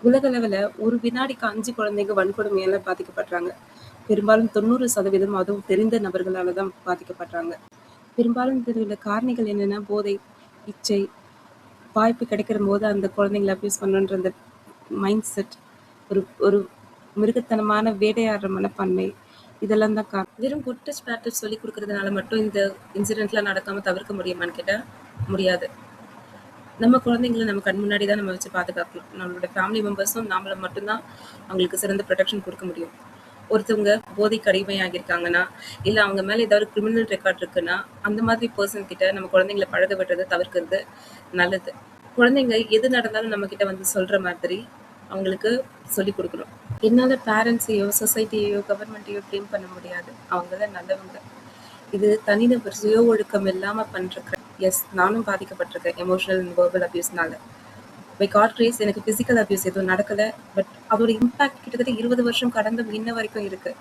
உலக அளவுல ஒரு வினாடிக்கு 5 குழந்தைங்க வன்கொடுமையால பாதிக்கப்படுறாங்க. பெரும்பாலும் 90% அதுவும் தெரிந்த நபர்களால தான் பாதிக்கப்படுறாங்க. பெரும்பாலும் இதில் காரணிகள் என்னன்னா, போதை, இச்சை, வாய்ப்பு கிடைக்கிறபோது அந்த குழந்தைங்கள அப்யூஸ் பண்ணணுன்ற அந்த மைண்ட் செட், ஒரு ஒரு மிருகத்தனமான வேட்டையாடுற மனப்பான்மை, இதெல்லாம் தான் காரணம். வெறும் குட் டச், பேட் டச் சொல்லிக் குடுக்கறதுனால மட்டும் இந்த இன்சிடென்ட்லாம் நடக்காம தவிர்க்க முடியுமான்னு கேட்டா, முடியாது. நம்ம குழந்தைங்கள நம்ம கண் முன்னாடி தான் நம்ம வச்சு பாதுகாக்கணும். நம்மளோட ஃபேமிலி மெம்பர்ஸும் நாமளும் மட்டும் தான் அவங்களுக்கு சிறந்த ப்ரொடெக்ஷன் குடுக்க முடியும். ஒருத்தவங்க போதைக்கு அடிமையாகியிருக்காங்கன்னா, இல்ல அவங்க மேல ஏதாவது கிரிமினல் ரெக்கார்ட் இருக்குன்னா, அந்த மாதிரி பெர்சன் கிட்ட நம்ம குழந்தைங்கள பழக விடுறத தவிர்க்கிறது நல்லது. குழந்தைங்க எது நடந்தாலும் நம்மகிட்ட வந்து சொல்ற மாதிரி அவங்களுக்கு சொல்லிக் குடுக்கணும். என்னால பேரண்ட்ஸையோ, சொசைட்டியையோ, கவர்மெண்ட்டையோ ப்ளேம் பண்ண முடியாது. அவங்க தான் நல்லவங்க. இது தனிநபர் சுய ஒழுக்கம் இல்லாம பண்ற எஸ், நானும் பாதிக்கப்பட்டிருக்கேன் எமோஷனல் அண்ட் வெர்பல் அபியூஸ்னால. பை காட் கிரேஸ் எனக்கு பிசிக்கல் அபியூஸ் எதுவும் நடக்கல. பட் அதோட இம்பாக்ட் கிட்டத்தட்ட 20 வருஷம் கடந்தும் இன்ன வரைக்கும் இருக்கு.